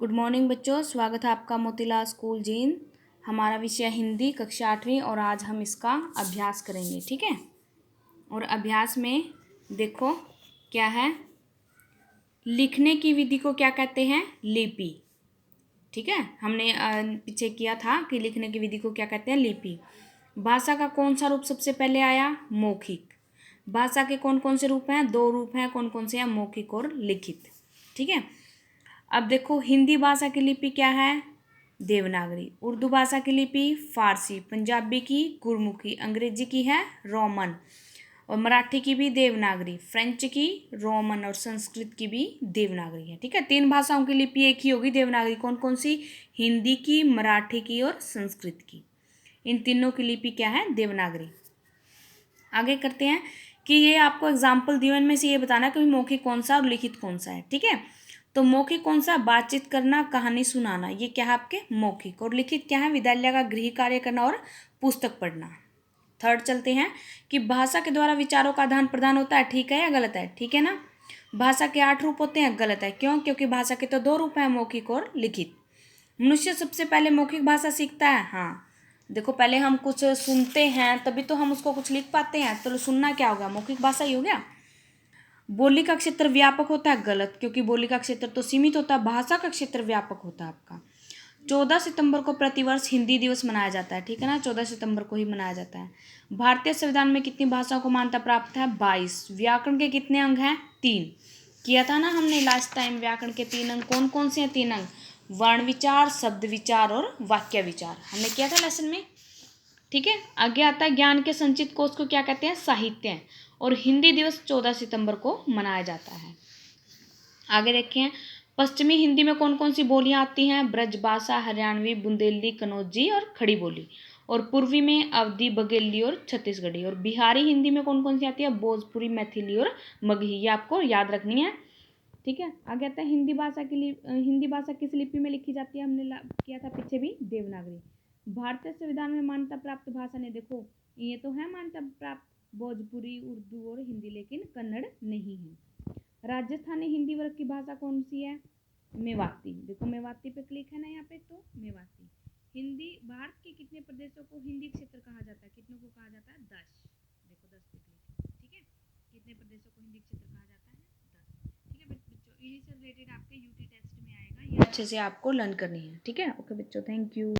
Good morning बच्चों, स्वागत है आपका मोतीलाल स्कूल जींद। हमारा विषय हिंदी कक्षा 8वीं और आज हम इसका अभ्यास करेंगे, ठीक है। और अभ्यास में देखो क्या है, लिखने की विधि को क्या कहते हैं? लिपि। ठीक है, हमने पीछे किया था कि लिखने की विधि को क्या कहते हैं? लिपि। भाषा का कौन सा रूप सबसे पहले आया? मौखिक। भाषा के कौन कौन से रूप हैं? दो रूप हैं। कौन कौन से हैं? मौखिक और लिखित। ठीक है। अब देखो, हिंदी भाषा की लिपि क्या है? देवनागरी। उर्दू भाषा की लिपि फारसी, पंजाबी की गुरमुखी, अंग्रेजी की है रोमन, और मराठी की भी देवनागरी, फ्रेंच की रोमन और संस्कृत की भी देवनागरी है। ठीक है, तीन भाषाओं की लिपि एक ही होगी, देवनागरी। कौन कौन सी? हिंदी की, मराठी की और संस्कृत की। इन तीनों की लिपि क्या है? देवनागरी। आगे करते हैं कि ये आपको एग्जाम्पल दिए इनमें से ये बताना कि मौखिक कौन सा और लिखित कौन सा है। ठीक है, तो मौखिक कौन सा? बातचीत करना, कहानी सुनाना, ये क्या है आपके? मौखिक। और लिखित क्या है? विद्यालय का गृह कार्य करना और पुस्तक पढ़ना। थर्ड चलते हैं कि भाषा के द्वारा विचारों का आदान प्रदान होता है। ठीक है या गलत है? ठीक है ना। भाषा के 8 रूप होते हैं। गलत है। क्यों? क्योंकि भाषा के तो 2 रूप हैं, मौखिक और लिखित। मनुष्य सबसे पहले मौखिक भाषा सीखता है। हाँ, देखो, पहले हम कुछ सुनते हैं तभी तो हम उसको कुछ लिख पाते हैं, तो सुनना क्या होगा? मौखिक भाषा ही हो गया। बोली का क्षेत्र व्यापक होता है। गलत, क्योंकि बोली का क्षेत्र तो सीमित होता है, भाषा का क्षेत्र व्यापक होता है आपका। 14 सितंबर को प्रतिवर्ष हिंदी दिवस मनाया जाता है। ठीक है ना, 14 सितंबर को ही मनाया जाता है। भारतीय संविधान में कितनी भाषाओं को मान्यता प्राप्त है? 22। व्याकरण के कितने अंग हैं? 3। किया था ना हमने लास्ट टाइम, व्याकरण के 3 अंग। कौन कौन से हैं 3 अंग? वर्ण विचार, शब्द विचार और वाक्य विचार। हमने किया था लेसन में। ठीक है, आगे आता है ज्ञान के संचित कोश को क्या कहते हैं? साहित्य। और हिंदी दिवस 14 सितंबर को मनाया जाता है। आगे देखें, पश्चिमी हिंदी में कौन कौन सी बोलियां आती हैं? ब्रजभाषा, हरियाणवी, बुंदेली, कन्नौजी और खड़ी बोली। और पूर्वी में अवधी, बघेली और छत्तीसगढ़ी। और बिहारी हिंदी में कौन कौन सी आती है? भोजपुरी, मैथिली और मगही। ये आपको याद रखनी है। ठीक है, आगे आता है हिंदी भाषा के लिए, हिंदी भाषा किस लिपि में लिखी जाती है? हमने किया था पीछे भी, देवनागरी। भारतीय संविधान में मान्यता प्राप्त भाषा ने, देखो ये तो है मान्यता प्राप्त, भोजपुरी, उर्दू और हिंदी, लेकिन कन्नड़ नहीं है। राजस्थानी हिंदी वर्ग की भाषा कौन सी है? मेवाती। देखो मेवाती पे क्लिक है ना यहाँ पे, तो मेवाती। हिंदी, भारत के कितने प्रदेशों को हिंदी क्षेत्र कहा जाता है? कितनों को कहा जाता है? 10। देखो 10 पे क्लिक। ठीक है, कितने प्रदेशों को हिंदी क्षेत्र कहा जाता है? 10। ठीक है बच्चों, इन्हीं से रिलेटेड आपके यूटी टेस्ट में आएगा, ये अच्छे से आपको लर्न करनी है। ठीक है, ओके बच्चों, थैंक यू।